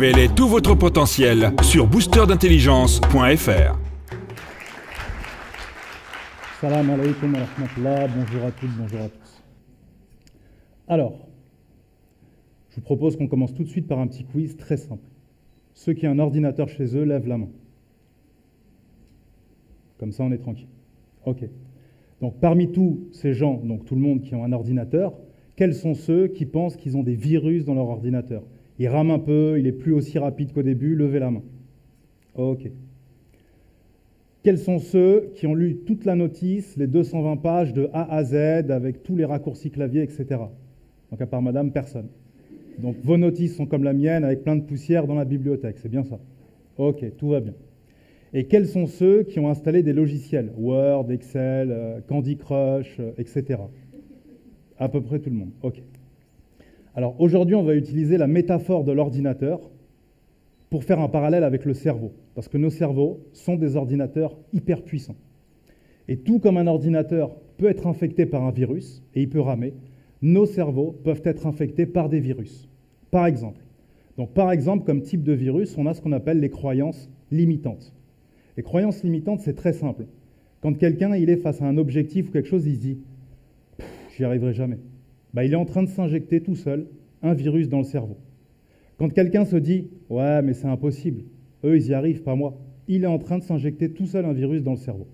Révélez tout votre potentiel sur boosterdintelligence.fr. Salam alaikum wa rahmatullah, bonjour à toutes, bonjour à tous. Alors, je vous propose qu'on commence tout de suite par un petit quiz très simple. Ceux qui ont un ordinateur chez eux, lèvent la main. Comme ça, on est tranquille. Ok. Donc, parmi tous ces gens, donc tout le monde qui ont un ordinateur, quels sont ceux qui pensent qu'ils ont des virus dans leur ordinateur? Il rame un peu, il est plus aussi rapide qu'au début, levez la main. Ok. Quels sont ceux qui ont lu toute la notice, les 220 pages de A à Z, avec tous les raccourcis clavier, etc. Donc, à part madame, personne. Donc, vos notices sont comme la mienne, avec plein de poussière dans la bibliothèque, c'est bien ça? Ok, tout va bien. Et quels sont ceux qui ont installé des logiciels? Word, Excel, Candy Crush, etc. À peu près tout le monde. Ok. Alors, aujourd'hui, on va utiliser la métaphore de l'ordinateur pour faire un parallèle avec le cerveau. Parce que nos cerveaux sont des ordinateurs hyper puissants. Et tout comme un ordinateur peut être infecté par un virus, et il peut ramer, nos cerveaux peuvent être infectés par des virus. Par exemple. Donc, par exemple, comme type de virus, on a ce qu'on appelle les croyances limitantes. Les croyances limitantes, c'est très simple. Quand quelqu'un il est face à un objectif ou quelque chose, il se dit « j'y arriverai jamais ». Il est en train de s'injecter tout seul un virus dans le cerveau. Quand quelqu'un se dit « ouais, mais c'est impossible, eux, ils y arrivent, pas moi », il est en train de s'injecter tout seul un virus dans le cerveau.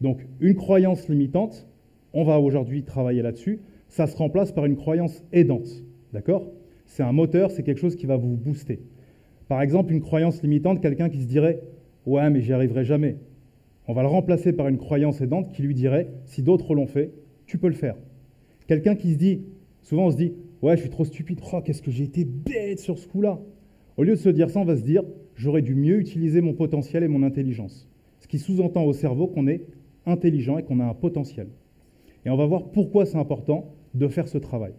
Donc, une croyance limitante, on va aujourd'hui travailler là-dessus, ça se remplace par une croyance aidante. D'accord? C'est un moteur, c'est quelque chose qui va vous booster. Par exemple, une croyance limitante, quelqu'un qui se dirait « ouais, mais j'y arriverai jamais ». On va le remplacer par une croyance aidante qui lui dirait « si d'autres l'ont fait, tu peux le faire ». Quelqu'un qui se dit, souvent on se dit « ouais, je suis trop stupide, oh, qu'est-ce que j'ai été bête sur ce coup-là ». Au lieu de se dire ça, on va se dire « j'aurais dû mieux utiliser mon potentiel et mon intelligence ». Ce qui sous-entend au cerveau qu'on est intelligent et qu'on a un potentiel. Et on va voir pourquoi c'est important de faire ce travail.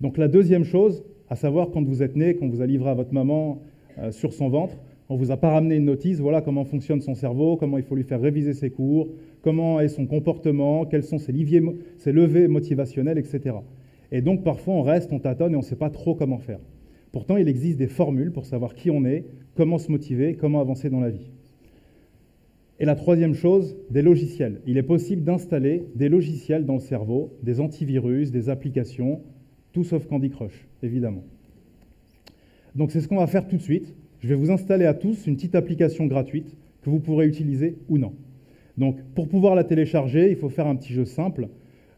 Donc la deuxième chose, à savoir quand vous êtes né, quand vous a livré à votre maman sur son ventre, on ne vous a pas ramené une notice, voilà comment fonctionne son cerveau, comment il faut lui faire réviser ses cours, comment est son comportement, quels sont ses levées motivationnelles, etc. Et donc parfois on reste, on tâtonne et on ne sait pas trop comment faire. Pourtant il existe des formules pour savoir qui on est, comment se motiver, comment avancer dans la vie. Et la troisième chose, des logiciels. Il est possible d'installer des logiciels dans le cerveau, des antivirus, des applications, tout sauf Candy Crush, évidemment. Donc c'est ce qu'on va faire tout de suite. Je vais vous installer à tous une petite application gratuite que vous pourrez utiliser ou non. Donc, pour pouvoir la télécharger, il faut faire un petit jeu simple.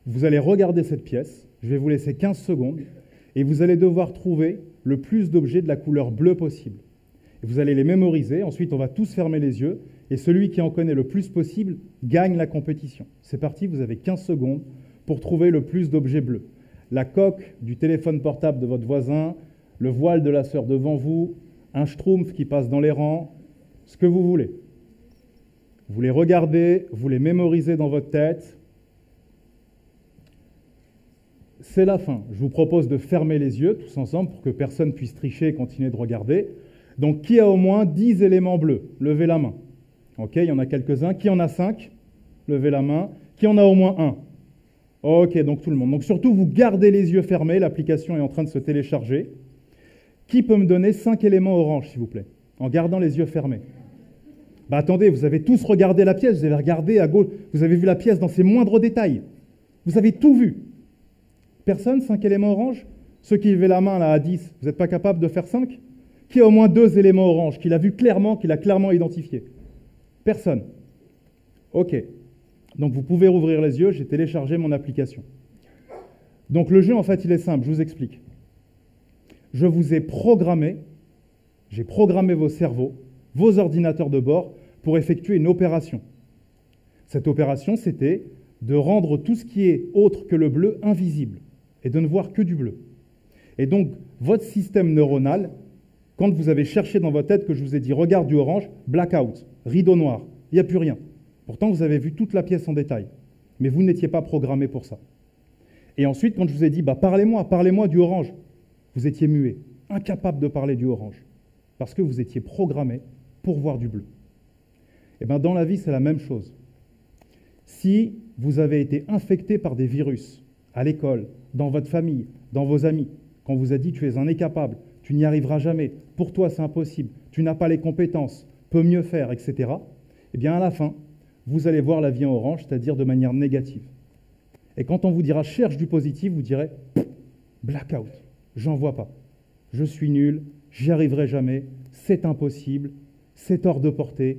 Vous allez regarder cette pièce, je vais vous laisser 15 secondes, et vous allez devoir trouver le plus d'objets de la couleur bleue possible. Et vous allez les mémoriser, ensuite on va tous fermer les yeux, et celui qui en connaît le plus possible gagne la compétition. C'est parti, vous avez 15 secondes pour trouver le plus d'objets bleus. La coque du téléphone portable de votre voisin, le voile de la sœur devant vous, un schtroumpf qui passe dans les rangs, ce que vous voulez. Vous les regardez, vous les mémorisez dans votre tête. C'est la fin. Je vous propose de fermer les yeux tous ensemble pour que personne puisse tricher et continuer de regarder. Donc, qui a au moins 10 éléments bleus? Levez la main. Ok, il y en a quelques-uns. Qui en a 5? Levez la main. Qui en a au moins 1? Ok, donc tout le monde. Donc surtout, vous gardez les yeux fermés. L'application est en train de se télécharger. Qui peut me donner 5 éléments orange, s'il vous plaît, en gardant les yeux fermés? Attendez, vous avez tous regardé la pièce, vous avez regardé à gauche, vous avez vu la pièce dans ses moindres détails. Vous avez tout vu. Personne, 5 éléments orange? Ceux qui levaient la main là à 10, vous n'êtes pas capable de faire 5? Qui a au moins 2 éléments orange, qu'il a vu clairement, qu'il a clairement identifié? Personne. Ok. Donc vous pouvez rouvrir les yeux, j'ai téléchargé mon application. Donc le jeu, en fait, il est simple, je vous explique. Je vous ai programmé, j'ai programmé vos cerveaux, vos ordinateurs de bord, pour effectuer une opération. Cette opération, c'était de rendre tout ce qui est autre que le bleu invisible et de ne voir que du bleu. Et donc, votre système neuronal, quand vous avez cherché dans votre tête que je vous ai dit « regarde du orange », blackout, rideau noir, il n'y a plus rien. Pourtant, vous avez vu toute la pièce en détail, mais vous n'étiez pas programmé pour ça. Et ensuite, quand je vous ai dit « parlez-moi du orange », vous étiez muet, incapable de parler du orange, parce que vous étiez programmé pour voir du bleu. Et bien dans la vie, c'est la même chose. Si vous avez été infecté par des virus, à l'école, dans votre famille, dans vos amis, qu'on vous a dit tu es un incapable, tu n'y arriveras jamais, pour toi c'est impossible, tu n'as pas les compétences, peux mieux faire, etc., eh bien à la fin, vous allez voir la vie en orange, c'est-à-dire de manière négative. Et quand on vous dira « cherche du positif », vous direz « blackout, j'en vois pas, je suis nul, j'y arriverai jamais, c'est impossible, c'est hors de portée,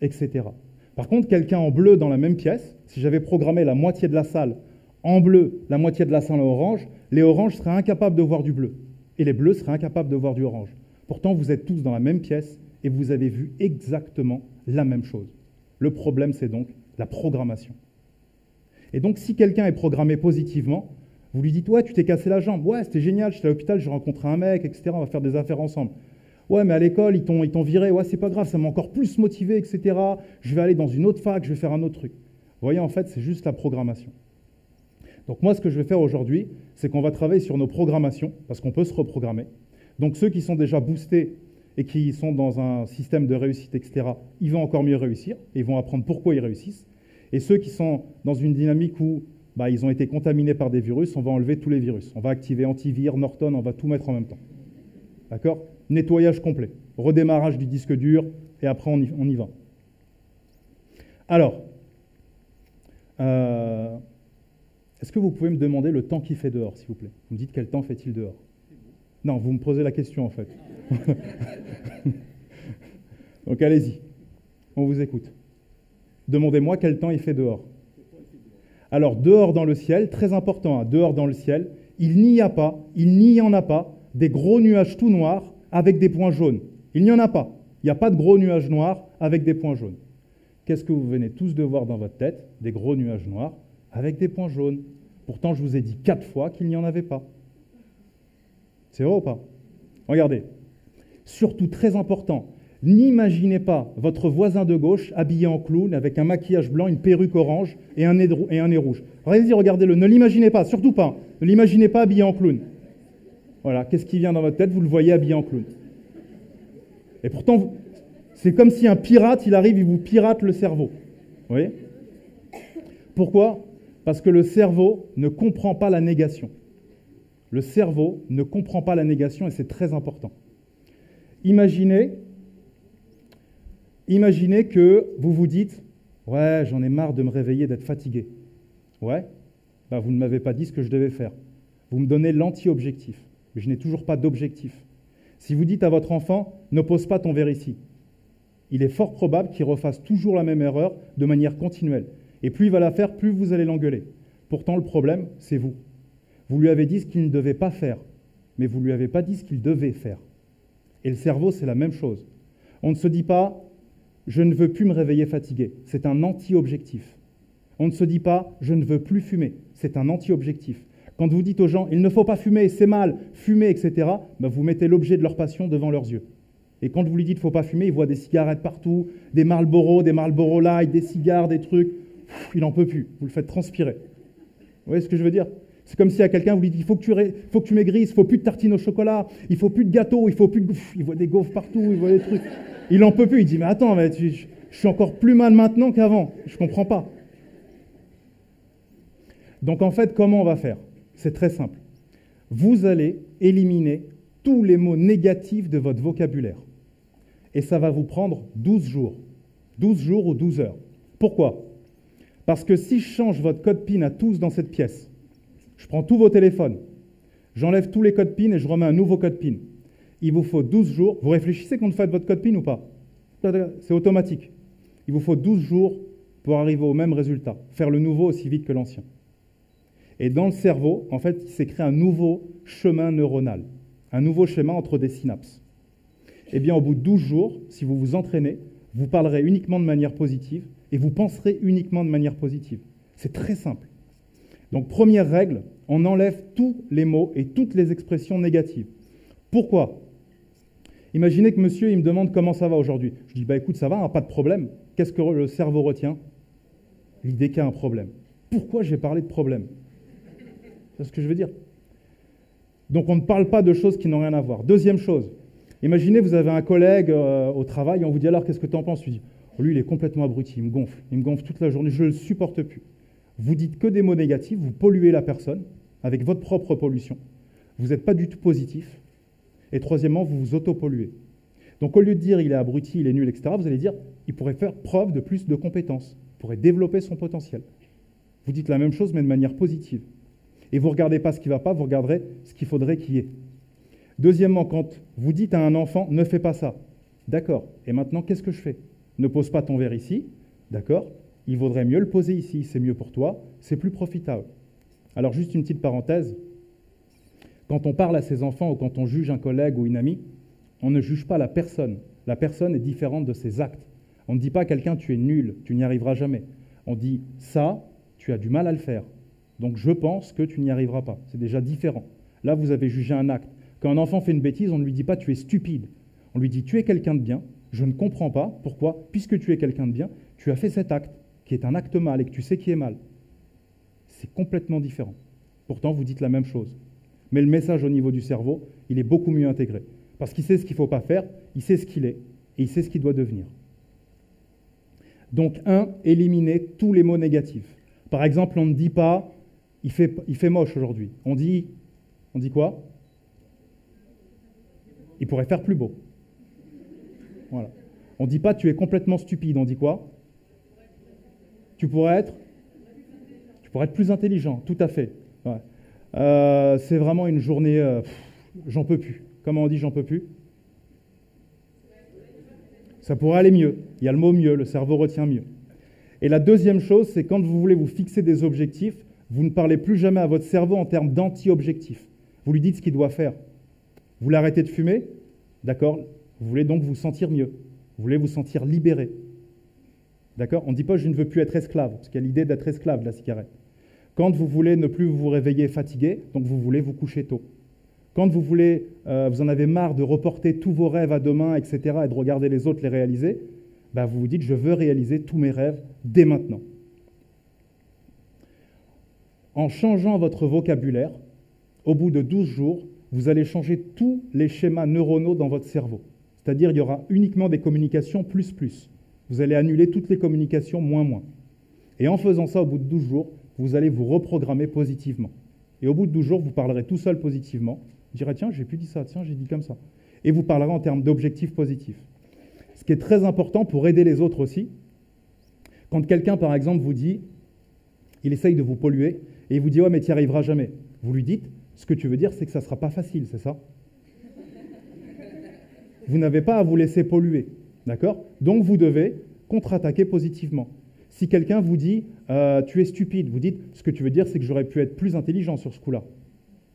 etc. » Par contre, quelqu'un en bleu dans la même pièce, si j'avais programmé la moitié de la salle en bleu, la moitié de la salle en orange, les oranges seraient incapables de voir du bleu et les bleus seraient incapables de voir du orange. Pourtant, vous êtes tous dans la même pièce et vous avez vu exactement la même chose. Le problème, c'est donc la programmation. Et donc, si quelqu'un est programmé positivement, vous lui dites « Ouais, tu t'es cassé la jambe. Ouais, c'était génial, j'étais à l'hôpital, j'ai rencontré un mec, etc. On va faire des affaires ensemble. Ouais, mais à l'école, ils t'ont viré. Ouais, c'est pas grave, ça m'a encore plus motivé, etc. Je vais aller dans une autre fac, je vais faire un autre truc. » Vous voyez, en fait, c'est juste la programmation. Donc moi, ce que je vais faire aujourd'hui, c'est qu'on va travailler sur nos programmations, parce qu'on peut se reprogrammer. Donc ceux qui sont déjà boostés et qui sont dans un système de réussite, etc., ils vont encore mieux réussir, et ils vont apprendre pourquoi ils réussissent. Et ceux qui sont dans une dynamique où ils ont été contaminés par des virus, on va enlever tous les virus. On va activer antivir, Norton, on va tout mettre en même temps. D'accord ? Nettoyage complet, redémarrage du disque dur, et après on y va. Alors, est-ce que vous pouvez me demander le temps qu'il fait dehors, s'il vous plaît? Vous me dites quel temps fait-il dehors? Non, vous me posez la question en fait. Donc allez-y, on vous écoute. Demandez-moi quel temps il fait dehors. Alors, dehors dans le ciel, très important, hein, dehors dans le ciel, il n'y en a pas des gros nuages tout noirs avec des points jaunes. Il n'y en a pas. Il n'y a pas de gros nuages noirs avec des points jaunes. Qu'est-ce que vous venez tous de voir dans votre tête? Des gros nuages noirs avec des points jaunes. Pourtant, je vous ai dit 4 fois qu'il n'y en avait pas. C'est vrai ou pas? Regardez. Surtout, très important, n'imaginez pas votre voisin de gauche habillé en clown avec un maquillage blanc, une perruque orange et un nez rouge. Allez-y, regardez-le. Ne l'imaginez pas, surtout pas. Ne l'imaginez pas habillé en clown. Voilà, qu'est-ce qui vient dans votre tête? Vous le voyez habillé en clown. Et pourtant, c'est comme si un pirate, il arrive, il vous pirate le cerveau. Vous voyez? Pourquoi? Parce que le cerveau ne comprend pas la négation. Le cerveau ne comprend pas la négation et c'est très important. Imaginez que vous vous dites « Ouais, j'en ai marre de me réveiller, d'être fatigué. » Ouais, vous ne m'avez pas dit ce que je devais faire. Vous me donnez l'anti-objectif. Mais je n'ai toujours pas d'objectif. Si vous dites à votre enfant « Ne pose pas ton verre ici », il est fort probable qu'il refasse toujours la même erreur de manière continuelle. Et plus il va la faire, plus vous allez l'engueuler. Pourtant, le problème, c'est vous. Vous lui avez dit ce qu'il ne devait pas faire, mais vous ne lui avez pas dit ce qu'il devait faire. Et le cerveau, c'est la même chose. On ne se dit pas « je ne veux plus me réveiller fatigué ». C'est un anti-objectif. On ne se dit pas « je ne veux plus fumer ». C'est un anti-objectif. Quand vous dites aux gens « il ne faut pas fumer, c'est mal, fumer, etc. », vous mettez l'objet de leur passion devant leurs yeux. Et quand vous lui dites « il ne faut pas fumer », il voit des cigarettes partout, des Marlboro Light, des cigares, des trucs. Il n'en peut plus. Vous le faites transpirer. Vous voyez ce que je veux dire? C'est comme si à quelqu'un vous lui dites « il faut que tu maigrisses, il ne faut plus de tartines au chocolat, il ne faut plus de gâteaux, il faut plus de... » Il voit des gaufres partout, il voit des trucs. Il n'en peut plus. Il dit « mais attends, je suis encore plus mal maintenant qu'avant. Je ne comprends pas. » Donc en fait, comment on va faire? C'est très simple. Vous allez éliminer tous les mots négatifs de votre vocabulaire. Et ça va vous prendre 12 jours. 12 jours ou 12 heures. Pourquoi? Parce que si je change votre code PIN à tous dans cette pièce, je prends tous vos téléphones, j'enlève tous les codes PIN et je remets un nouveau code PIN. Il vous faut 12 jours. Vous réfléchissez quand vous faites votre code PIN ou pas? C'est automatique. Il vous faut 12 jours pour arriver au même résultat. Faire le nouveau aussi vite que l'ancien. Et dans le cerveau, en fait, il s'est créé un nouveau chemin neuronal. Un nouveau schéma entre des synapses. Eh bien, au bout de 12 jours, si vous vous entraînez, vous parlerez uniquement de manière positive et vous penserez uniquement de manière positive. C'est très simple. Donc, première règle, on enlève tous les mots et toutes les expressions négatives. Pourquoi? Imaginez que monsieur, il me demande comment ça va aujourd'hui. Je dis, écoute, ça va, hein, pas de problème. Qu'est-ce que le cerveau retient? L'idée qu'il y a un problème. Pourquoi j'ai parlé de problème? C'est ce que je veux dire. Donc, on ne parle pas de choses qui n'ont rien à voir. Deuxième chose, imaginez, vous avez un collègue au travail, on vous dit alors, qu'est-ce que tu en penses? Tu dis, lui, il est complètement abruti, il me gonfle toute la journée, je ne le supporte plus. Vous dites que des mots négatifs, vous polluez la personne avec votre propre pollution. Vous n'êtes pas du tout positif. Et troisièmement, vous vous autopolluez. Donc au lieu de dire il est abruti, il est nul, etc., vous allez dire il pourrait faire preuve de plus de compétences, il pourrait développer son potentiel. Vous dites la même chose, mais de manière positive. Et vous ne regardez pas ce qui ne va pas, vous regarderez ce qu'il faudrait qu'il y ait. Deuxièmement, quand vous dites à un enfant « ne fais pas ça », d'accord, et maintenant qu'est-ce que je fais? Ne pose pas ton verre ici, d'accord, il vaudrait mieux le poser ici, c'est mieux pour toi, c'est plus profitable. Alors juste une petite parenthèse, quand on parle à ses enfants ou quand on juge un collègue ou une amie, on ne juge pas la personne. La personne est différente de ses actes. On ne dit pas à quelqu'un « tu es nul, tu n'y arriveras jamais ». On dit « ça, tu as du mal à le faire, donc je pense que tu n'y arriveras pas ». C'est déjà différent. Là, vous avez jugé un acte. Quand un enfant fait une bêtise, on ne lui dit pas « tu es stupide ». On lui dit « tu es quelqu'un de bien, je ne comprends pas pourquoi, puisque tu es quelqu'un de bien, tu as fait cet acte, qui est un acte mal et que tu sais qui est mal ». C'est complètement différent. Pourtant, vous dites la même chose. Mais le message au niveau du cerveau, il est beaucoup mieux intégré. Parce qu'il sait ce qu'il ne faut pas faire, il sait ce qu'il est, et il sait ce qu'il doit devenir. Donc, éliminer tous les mots négatifs. Par exemple, on ne dit pas « il fait moche aujourd'hui ». On dit quoi? Il pourrait faire plus beau. Voilà. On ne dit pas « tu es complètement stupide ». On dit quoi? Tu pourrais être plus intelligent, tout à fait. Ouais. C'est vraiment une journée, j'en peux plus. Comment on dit j'en peux plus? Ça pourrait aller mieux. Il y a le mot mieux, le cerveau retient mieux. Et la deuxième chose, c'est quand vous voulez vous fixer des objectifs, vous ne parlez plus jamais à votre cerveau en termes d'anti-objectifs. Vous lui dites ce qu'il doit faire. Vous voulez arrêter de fumer? D'accord? Vous voulez donc vous sentir mieux. Vous voulez vous sentir libéré. D'accord? On ne dit pas je ne veux plus être esclave, parce qu'il y a l'idée d'être esclave de la cigarette. Quand vous voulez ne plus vous réveiller fatigué, donc vous voulez vous coucher tôt. Quand vous voulez, vous en avez marre de reporter tous vos rêves à demain, etc., et de regarder les autres les réaliser, bah vous vous dites, je veux réaliser tous mes rêves dès maintenant. En changeant votre vocabulaire, au bout de 12 jours, vous allez changer tous les schémas neuronaux dans votre cerveau. C'est-à-dire, il y aura uniquement des communications plus. Vous allez annuler toutes les communications moins. Et en faisant ça, au bout de 12 jours, vous allez vous reprogrammer positivement. Et au bout de 12 jours, vous parlerez tout seul positivement. Vous direz, tiens, j'ai plus dit ça, tiens, j'ai dit comme ça. Et vous parlerez en termes d'objectifs positifs. Ce qui est très important pour aider les autres aussi, quand quelqu'un, par exemple, vous dit, il essaye de vous polluer, et il vous dit, ouais, mais tu n'y arriveras jamais. Vous lui dites, ce que tu veux dire, c'est que ça ne sera pas facile, c'est ça? Vous n'avez pas à vous laisser polluer, d'accord? Donc vous devez contre-attaquer positivement. Si quelqu'un vous dit « tu es stupide », vous dites « ce que tu veux dire, c'est que j'aurais pu être plus intelligent sur ce coup-là ».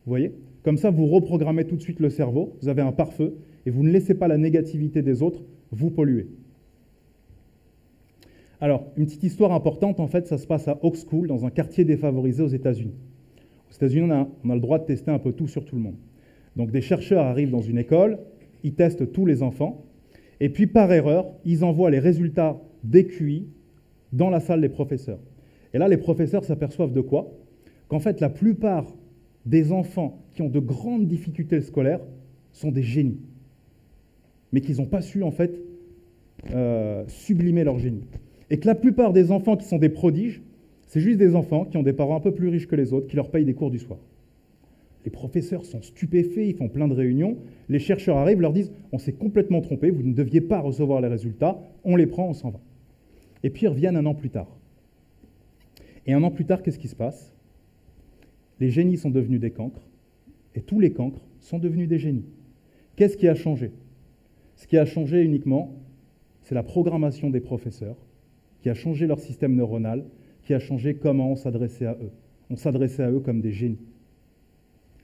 Vous voyez? Comme ça, vous reprogrammez tout de suite le cerveau, vous avez un pare-feu, et vous ne laissez pas la négativité des autres vous polluer. Alors, une petite histoire importante, en fait, ça se passe à Oak School, dans un quartier défavorisé aux États-Unis. Aux États-Unis, on a le droit de tester un peu tout sur tout le monde. Donc des chercheurs arrivent dans une école, ils testent tous les enfants, et puis par erreur, ils envoient les résultats des QI dans la salle des professeurs. Et là, les professeurs s'aperçoivent de quoi? Qu'en fait, la plupart des enfants qui ont de grandes difficultés scolaires sont des génies, mais qu'ils n'ont pas su, en fait, sublimer leur génie. Et que la plupart des enfants qui sont des prodiges, c'est juste des enfants qui ont des parents un peu plus riches que les autres, qui leur payent des cours du soir. Les professeurs sont stupéfaits, ils font plein de réunions, les chercheurs arrivent, leur disent « on s'est complètement trompé, vous ne deviez pas recevoir les résultats, on les prend, on s'en va ». Et puis ils reviennent un an plus tard. Et un an plus tard, qu'est-ce qui se passe? Les génies sont devenus des cancres, et tous les cancres sont devenus des génies. Qu'est-ce qui a changé? Ce qui a changé uniquement, c'est la programmation des professeurs, qui a changé leur système neuronal, qui a changé comment on s'adressait à eux. On s'adressait à eux comme des génies.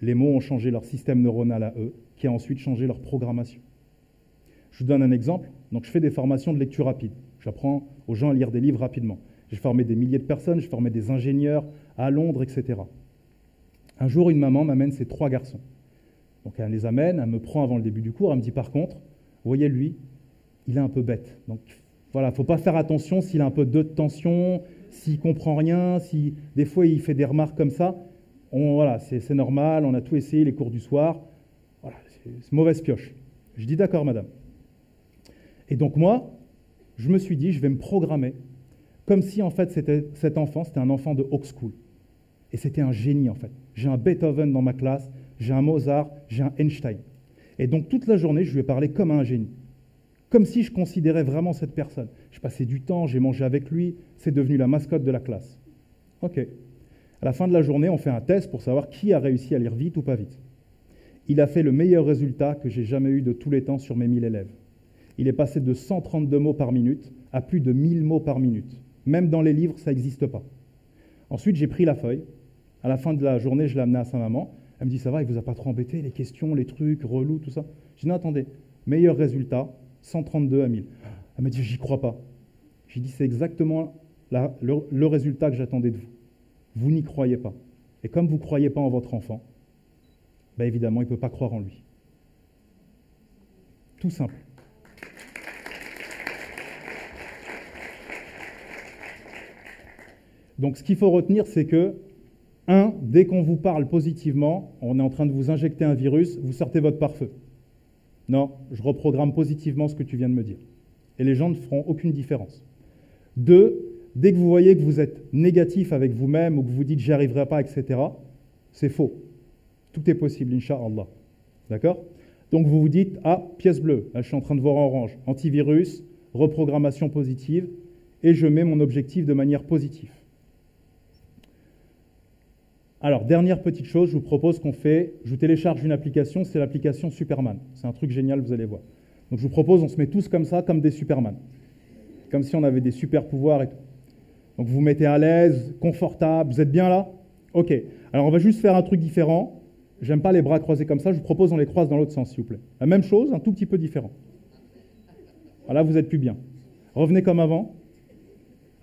Les mots ont changé leur système neuronal à eux, qui a ensuite changé leur programmation. Je vous donne un exemple. Donc, je fais des formations de lecture rapide. J'apprends aux gens à lire des livres rapidement. J'ai formé des milliers de personnes, j'ai formé des ingénieurs à Londres, etc. Un jour, une maman m'amène ses 3 garçons. Donc, elle les amène, elle me prend avant le début du cours, elle me dit, par contre, vous voyez, lui, il est un peu bête. Donc, voilà, il ne faut pas faire attention s'il a un peu de tension, s'il ne comprend rien, si des fois il fait des remarques comme ça. Voilà, c'est normal, on a tout essayé, les cours du soir. Voilà, c'est mauvaise pioche. Je dis d'accord, madame. Et donc moi, je me suis dit, je vais me programmer comme si en fait cet enfant, c'était un enfant de Oak School. Et c'était un génie en fait. J'ai un Beethoven dans ma classe, j'ai un Mozart, j'ai un Einstein. Et donc toute la journée, je lui ai parlé comme à un génie. Comme si je considérais vraiment cette personne. Je passais du temps, j'ai mangé avec lui, c'est devenu la mascotte de la classe. Ok. À la fin de la journée, on fait un test pour savoir qui a réussi à lire vite ou pas vite. Il a fait le meilleur résultat que j'ai jamais eu de tous les temps sur mes 1000 élèves. Il est passé de 132 mots par minute à plus de 1000 mots par minute. Même dans les livres, ça n'existe pas. Ensuite, j'ai pris la feuille. À la fin de la journée, je l'ai amenée à sa maman. Elle me dit, ça va, il ne vous a pas trop embêté, les questions, les trucs, relous, tout ça. Je dis, non, attendez, meilleur résultat, 132 à 1000. Elle m'a dit, j'y crois pas. J'ai dit, c'est exactement le résultat que j'attendais de vous. Vous n'y croyez pas. Et comme vous ne croyez pas en votre enfant, ben évidemment, il ne peut pas croire en lui. Tout simple. Donc, ce qu'il faut retenir, c'est que, dès qu'on vous parle positivement, on est en train de vous injecter un virus, vous sortez votre pare-feu. Non, je reprogramme positivement ce que tu viens de me dire. Et les gens ne feront aucune différence. 2, dès que vous voyez que vous êtes négatif avec vous-même ou que vous dites « j'y arriverai pas », etc., c'est faux. Tout est possible, Inch'Allah. D'accord? Donc vous vous dites « ah, pièce bleue, là je suis en train de voir orange, antivirus, reprogrammation positive, et je mets mon objectif de manière positive. » Alors, dernière petite chose, je vous propose qu'on fait, je vous télécharge une application, c'est l'application Superman. C'est un truc génial, vous allez voir. Donc je vous propose, on se met tous comme ça, comme des Superman. Comme si on avait des super pouvoirs et tout. Donc vous vous mettez à l'aise, confortable, vous êtes bien là? Ok. Alors on va juste faire un truc différent. J'aime pas les bras croisés comme ça, je vous propose qu'on les croise dans l'autre sens, s'il vous plaît. La même chose, un tout petit peu différent. Voilà, vous êtes plus bien. Revenez comme avant.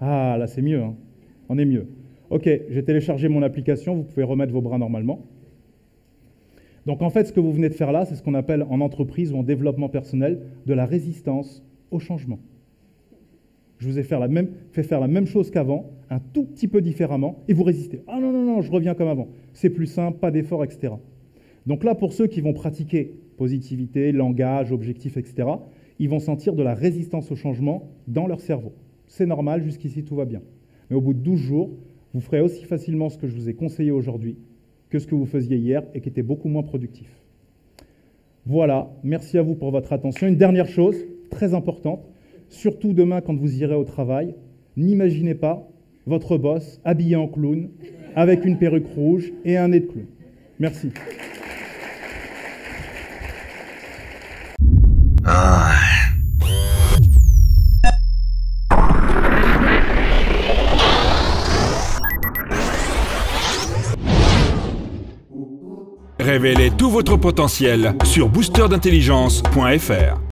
Ah, là c'est mieux, hein. On est mieux. Ok, j'ai téléchargé mon application, vous pouvez remettre vos bras normalement. Donc en fait, ce que vous venez de faire là, c'est ce qu'on appelle en entreprise ou en développement personnel de la résistance au changement. Je vous ai fait faire la même chose qu'avant, un tout petit peu différemment, et vous résistez. Ah non, non, non, je reviens comme avant. C'est plus simple, pas d'effort, etc. Donc là, pour ceux qui vont pratiquer positivité, langage, objectif, etc., ils vont sentir de la résistance au changement dans leur cerveau. C'est normal, jusqu'ici tout va bien. Mais au bout de 12 jours, vous ferez aussi facilement ce que je vous ai conseillé aujourd'hui que ce que vous faisiez hier et qui était beaucoup moins productif. Voilà, merci à vous pour votre attention. Une dernière chose, très importante, surtout demain quand vous irez au travail, n'imaginez pas votre boss habillé en clown, avec une perruque rouge et un nez de clown. Merci. Révélez tout votre potentiel sur boosterdintelligence.fr.